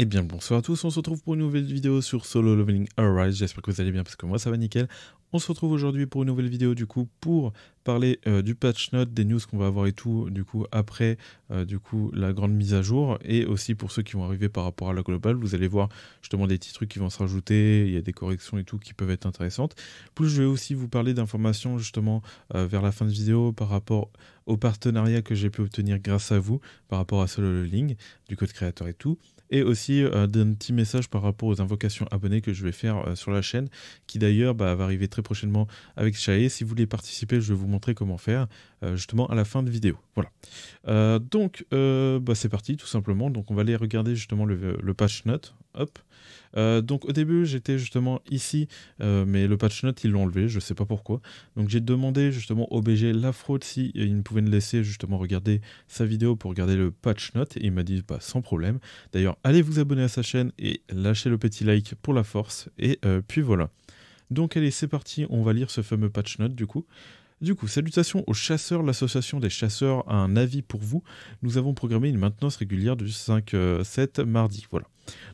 Eh bien bonsoir à tous, on se retrouve pour une nouvelle vidéo sur Solo Leveling Arise, j'espère que vous allez bien parce que moi ça va nickel. On se retrouve aujourd'hui pour une nouvelle vidéo du coup pour parler du patch note, des news qu'on va avoir et tout du coup après du coup la grande mise à jour et aussi pour ceux qui vont arriver par rapport à la globale, vous allez voir justement des petits trucs qui vont se rajouter, il y a des corrections et tout qui peuvent être intéressantes. Plus je vais aussi vous parler d'informations justement vers la fin de vidéo par rapport au partenariat que j'ai pu obtenir grâce à vous par rapport à Solo Leveling, du code créateur et tout. Et aussi d'un petit message par rapport aux invocations abonnés que je vais faire sur la chaîne, qui d'ailleurs va arriver très prochainement avec Shae. Si vous voulez participer, je vais vous montrer comment faire justement à la fin de vidéo. Voilà. C'est parti tout simplement. Donc on va aller regarder justement le patch note. Hop. Donc au début j'étais justement ici, mais le patch note ils l'ont enlevé, je sais pas pourquoi. Donc j'ai demandé justement au BG La Fraude si il me pouvait me laisser justement regarder sa vidéo pour regarder le patch note, et il m'a dit bah, sans problème. D'ailleurs allez vous abonner à sa chaîne et lâchez le petit like pour la force, et puis voilà. Donc allez c'est parti, on va lire ce fameux patch note du coup. Salutations aux chasseurs, l'association des chasseurs a un avis pour vous. Nous avons programmé une maintenance régulière du 5-7 mardi. Voilà.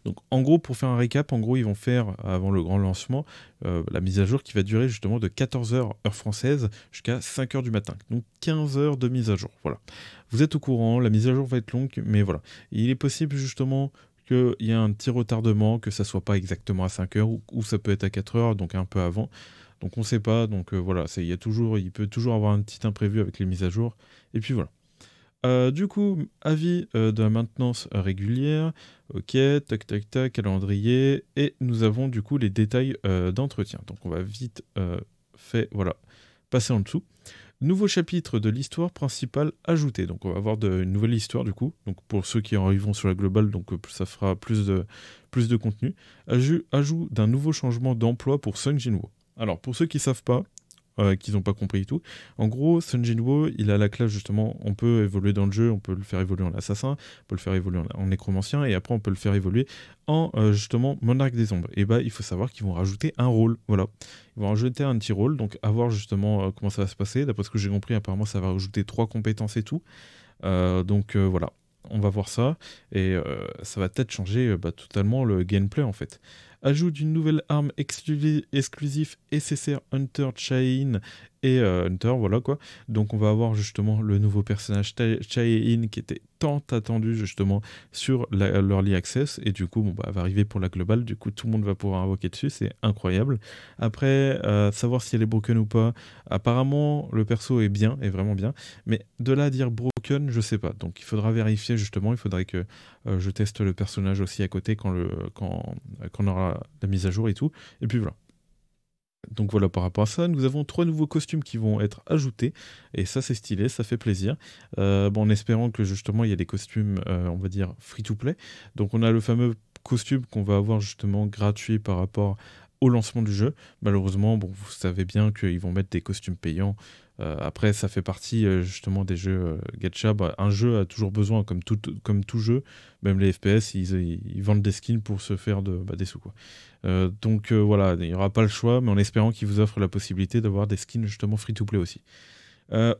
Donc en gros, pour faire un récap, en gros, ils vont faire, avant le grand lancement, la mise à jour qui va durer justement de 14 heures heure française jusqu'à 5 heures du matin. Donc 15 heures de mise à jour. Voilà. Vous êtes au courant, la mise à jour va être longue, mais voilà. Il est possible justement qu'il y ait un petit retardement, que ça soit pas exactement à 5 heures, ou ça peut être à 4 heures, donc un peu avant. Donc on ne sait pas, donc voilà, il peut toujours avoir un petit imprévu avec les mises à jour, et puis voilà. Du coup, avis de la maintenance régulière, ok, tac tac tac, calendrier, et nous avons du coup les détails d'entretien. Donc on va vite voilà, passer en dessous. Nouveau chapitre de l'histoire principale ajouté. Donc on va avoir une nouvelle histoire du coup. Donc pour ceux qui arriveront sur la globale, donc ça fera plus de contenu. Ajout d'un nouveau changement d'emploi pour Sung Jinwoo. Alors pour ceux qui ne savent pas, qu'ils n'ont pas compris et tout. En gros, Sun Jinwoo, il a la classe justement, on peut évoluer dans le jeu, on peut le faire évoluer en assassin, on peut le faire évoluer en nécromancien, et après on peut le faire évoluer en justement monarque des ombres. Et bah il faut savoir qu'ils vont rajouter un rôle, voilà. Ils vont rajouter un petit rôle, donc à voir justement comment ça va se passer. D'après ce que j'ai compris, apparemment ça va rajouter 3 compétences et tout. Voilà. On va voir ça, et ça va peut-être changer totalement le gameplay en fait. Ajout d'une nouvelle arme exclusive SSR Hunter Chain et Hunter, voilà quoi. Donc on va avoir justement le nouveau personnage Chain qui était tant attendu justement sur l'Early Access, et du coup bon, va arriver pour la globale, du coup tout le monde va pouvoir invoquer dessus, c'est incroyable. Après, savoir si elle est broken ou pas, apparemment le perso est bien, est vraiment bien, mais de là à dire broken, je sais pas. Donc il faudra vérifier justement, il faudrait que je teste le personnage aussi à côté quand on aura la mise à jour et tout. Et puis voilà. Donc voilà, par rapport à ça, nous avons 3 nouveaux costumes qui vont être ajoutés, et ça c'est stylé, ça fait plaisir. En espérant que justement il y a des costumes, on va dire, free-to-play. Donc on a le fameux costume qu'on va avoir justement gratuit par rapport au lancement du jeu. Malheureusement, bon, vous savez bien qu'ils vont mettre des costumes payants. Après, ça fait partie justement des jeux gacha. Un jeu a toujours besoin, comme tout jeu, même les FPS, ils vendent des skins pour se faire des sous, quoi. Voilà, il n'y aura pas le choix, mais en espérant qu'ils vous offrent la possibilité d'avoir des skins justement free-to-play aussi.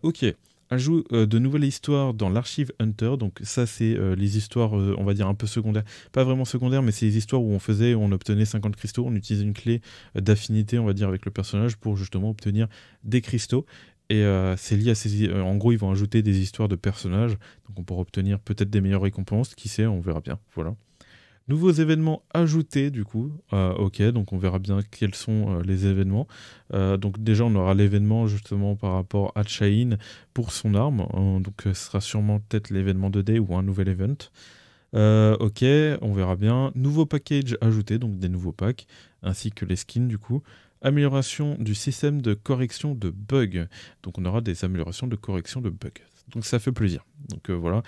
Ok. Ajout de nouvelles histoires dans l'archive Hunter. Donc ça c'est les histoires, on va dire un peu secondaires. Pas vraiment secondaires, mais c'est les histoires où on obtenait 50 cristaux, on utilisait une clé d'affinité, on va dire, avec le personnage pour justement obtenir des cristaux. Et c'est lié à en gros, ils vont ajouter des histoires de personnages, donc on pourra obtenir peut-être des meilleures récompenses, qui sait, on verra bien, voilà. Nouveaux événements ajoutés, du coup. Ok, donc on verra bien quels sont les événements. Donc déjà, on aura l'événement justement par rapport à Chain pour son arme. Donc ce sera sûrement peut-être l'événement de Day ou un nouvel event. Ok, on verra bien. Nouveau package ajouté, donc des nouveaux packs, ainsi que les skins du coup. Amélioration du système de correction de bugs. Donc on aura des améliorations de correction de bugs. Donc ça fait plaisir. Donc voilà,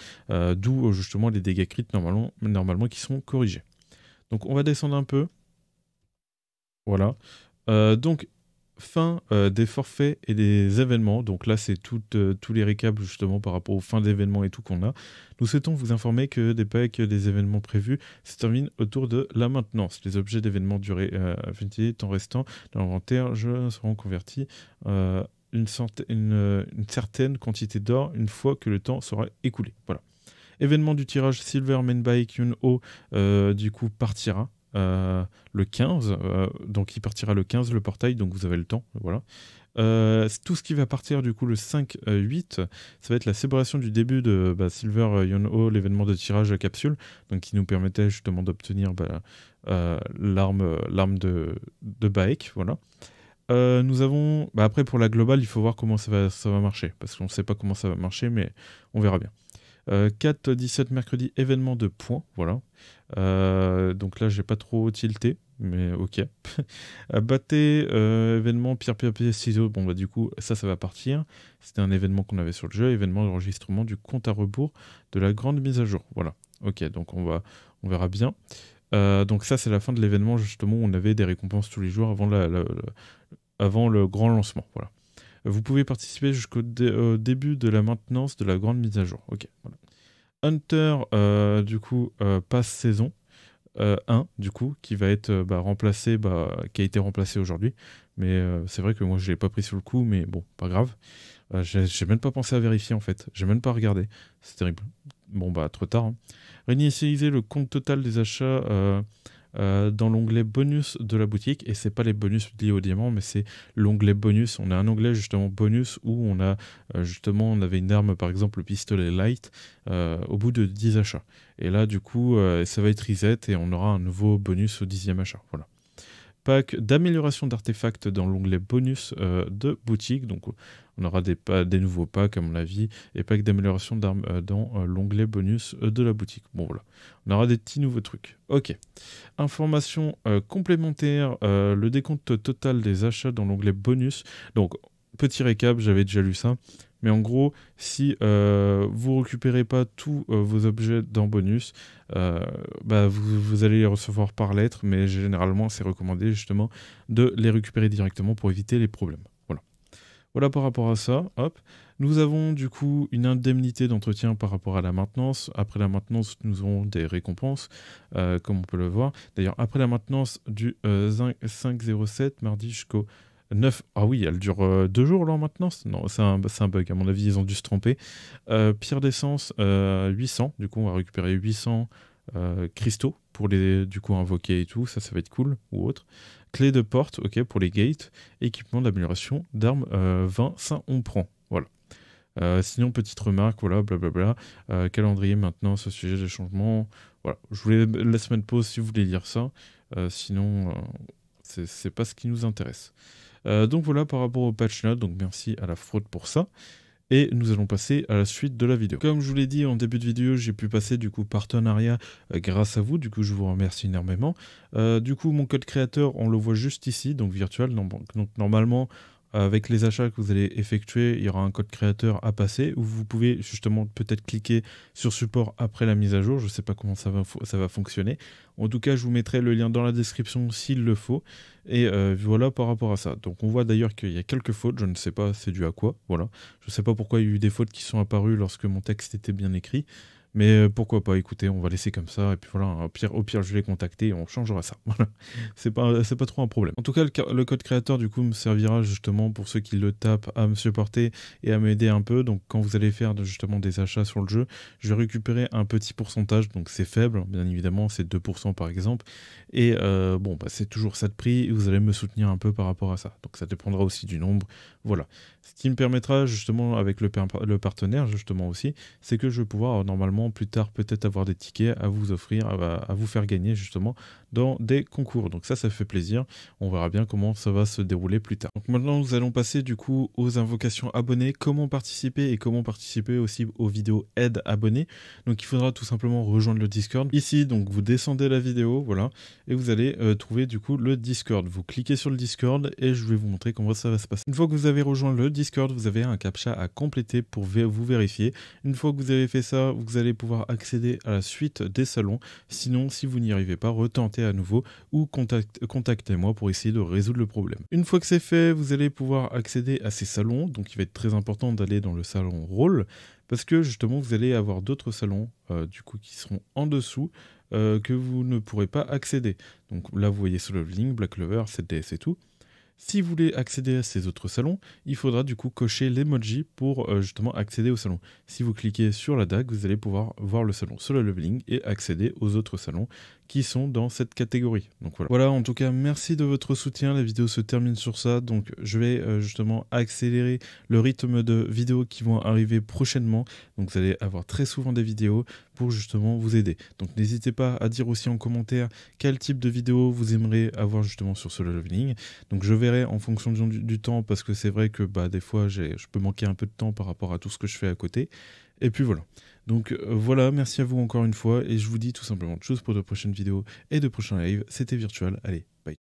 d'où justement les dégâts crits normalement qui sont corrigés. Donc on va descendre un peu. Voilà. Donc fin des forfaits et des événements. Donc là, c'est tous les récaps justement par rapport aux fins d'événements et tout qu'on a. Nous souhaitons vous informer que des packs des événements prévus se terminent autour de la maintenance. Les objets d'événements durée infinie, temps restant dans l'inventaire seront convertis une certaine quantité d'or une fois que le temps sera écoulé. Voilà. Événement du tirage Silver Main Bike Yun-Ho, du coup, partira. Le 15, donc il partira le 15 le portail, donc vous avez le temps, voilà. Tout ce qui va partir du coup le 5-8, ça va être la célébration du début de Silver Yun-Ho, l'événement de tirage à capsule, donc qui nous permettait justement d'obtenir l'arme de Baek, voilà. Nous avons, après pour la globale, il faut voir comment ça va marcher, parce qu'on ne sait pas comment ça va marcher, mais on verra bien. 4-17 mercredi, événement de points, voilà. Donc là, j'ai pas trop tilté, mais ok. Battez, événement pierre, papier, ciseaux. Bon, bah du coup, ça va partir. C'était un événement qu'on avait sur le jeu, événement d'enregistrement du compte à rebours de la grande mise à jour. Voilà. Ok, donc on verra bien. Donc ça, c'est la fin de l'événement, justement, où on avait des récompenses tous les jours avant le grand lancement. Voilà. Vous pouvez participer jusqu'au début de la maintenance de la grande mise à jour. Ok, voilà. Hunter, du coup, passe saison 1, du coup, qui va être remplacé, qui a été remplacé aujourd'hui. Mais c'est vrai que moi, je ne l'ai pas pris sur le coup, mais bon, pas grave. J'ai même pas pensé à vérifier, en fait. J'ai même pas regardé. C'est terrible. Bon, trop tard. Hein. Réinitialiser le compte total des achats dans l'onglet bonus de la boutique, et c'est pas les bonus liés au diamant, mais c'est l'onglet bonus. On a un onglet justement bonus où on a on avait une arme, par exemple le pistolet light, au bout de 10 achats. Et là du coup ça va être reset et on aura un nouveau bonus au 10e achat. Voilà. Pack d'amélioration d'artefacts dans l'onglet bonus de boutique. Donc on aura des nouveaux packs à mon avis, et pack d'amélioration d'armes dans l'onglet bonus de la boutique. Bon voilà, on aura des petits nouveaux trucs. Ok. Information complémentaire, le décompte total des achats dans l'onglet bonus. Donc petit récap, j'avais déjà lu ça. Mais en gros, si vous récupérez pas tous vos objets dans bonus, vous allez les recevoir par lettre, mais généralement c'est recommandé justement de les récupérer directement pour éviter les problèmes. Voilà. Voilà par rapport à ça. Hop. Nous avons du coup une indemnité d'entretien par rapport à la maintenance. Après la maintenance, nous aurons des récompenses, comme on peut le voir. D'ailleurs, après la maintenance du 5-07, mardi jusqu'au 9. Ah oui, elle dure 2 jours là maintenant. Non, c'est un bug. À mon avis, ils ont dû se tromper. Pierre d'essence 800. Du coup, on va récupérer 800 cristaux pour les du coup invoquer et tout. Ça va être cool ou autre. Clé de porte, ok, pour les gates. Équipement d'amélioration d'armes 20. Ça, on prend. Voilà. Sinon, petite remarque, voilà, blablabla. Calendrier maintenant, ce sujet des changements. Voilà. Je voulais la semaine pause si vous voulez lire ça. Sinon, c'est pas ce qui nous intéresse. Donc voilà par rapport au patch note, donc merci à la fraude pour ça. Et nous allons passer à la suite de la vidéo. Comme je vous l'ai dit en début de vidéo, j'ai pu passer du coup partenariat grâce à vous, du coup je vous remercie énormément. Du coup mon code créateur, on le voit juste ici, donc virtuel, donc normalement avec les achats que vous allez effectuer, il y aura un code créateur à passer, où vous pouvez justement peut-être cliquer sur support après la mise à jour, je ne sais pas comment ça va fonctionner. En tout cas, je vous mettrai le lien dans la description s'il le faut. Et voilà par rapport à ça. Donc on voit d'ailleurs qu'il y a quelques fautes, je ne sais pas c'est dû à quoi, voilà. Je ne sais pas pourquoi il y a eu des fautes qui sont apparues lorsque mon texte était bien écrit. Mais pourquoi pas, écoutez, on va laisser comme ça, et puis voilà, au pire je vais les contacter et on changera ça. Voilà. C'est pas trop un problème. En tout cas, le code créateur du coup me servira justement pour ceux qui le tapent à me supporter et à m'aider un peu. Donc quand vous allez faire justement des achats sur le jeu, je vais récupérer un petit pourcentage, donc c'est faible, bien évidemment, c'est 2% par exemple. Et c'est toujours ça de prix, et vous allez me soutenir un peu par rapport à ça. Donc ça dépendra aussi du nombre, voilà. Ce qui me permettra justement avec le partenaire justement aussi, c'est que je vais pouvoir normalement plus tard peut-être avoir des tickets à vous offrir, à vous faire gagner justement dans des concours. Donc ça fait plaisir. On verra bien comment ça va se dérouler plus tard. Donc maintenant nous allons passer du coup aux invocations abonnés, comment participer et comment participer aussi aux vidéos aide abonnés. Donc il faudra tout simplement rejoindre le Discord. Ici donc vous descendez la vidéo, voilà, et vous allez trouver du coup le Discord. Vous cliquez sur le Discord et je vais vous montrer comment ça va se passer. Une fois que vous avez rejoint le Discord, vous avez un captcha à compléter pour vous vérifier. Une fois que vous avez fait ça, vous allez pouvoir accéder à la suite des salons. Sinon, si vous n'y arrivez pas, retentez à nouveau ou contactez-moi pour essayer de résoudre le problème. Une fois que c'est fait, vous allez pouvoir accéder à ces salons. Donc il va être très important d'aller dans le salon rôle parce que justement vous allez avoir d'autres salons du coup qui seront en dessous que vous ne pourrez pas accéder. Donc là vous voyez sur le link Black Clover, CDS et tout. Si vous voulez accéder à ces autres salons, il faudra du coup cocher l'emoji pour justement accéder au salon. Si vous cliquez sur la dague, vous allez pouvoir voir le salon Solo Leveling et accéder aux autres salons qui sont dans cette catégorie. Donc voilà. Voilà, en tout cas, merci de votre soutien. La vidéo se termine sur ça. Donc je vais justement accélérer le rythme de vidéos qui vont arriver prochainement. Donc vous allez avoir très souvent des vidéos pour justement vous aider. Donc n'hésitez pas à dire aussi en commentaire quel type de vidéo vous aimeriez avoir justement sur Solo Leveling. Donc je verrai en fonction du temps, parce que c'est vrai que des fois je peux manquer un peu de temps par rapport à tout ce que je fais à côté. Et puis voilà. Donc voilà, merci à vous encore une fois, et je vous dis tout simplement de choses pour de prochaines vidéos et de prochains lives. C'était Virtual, allez,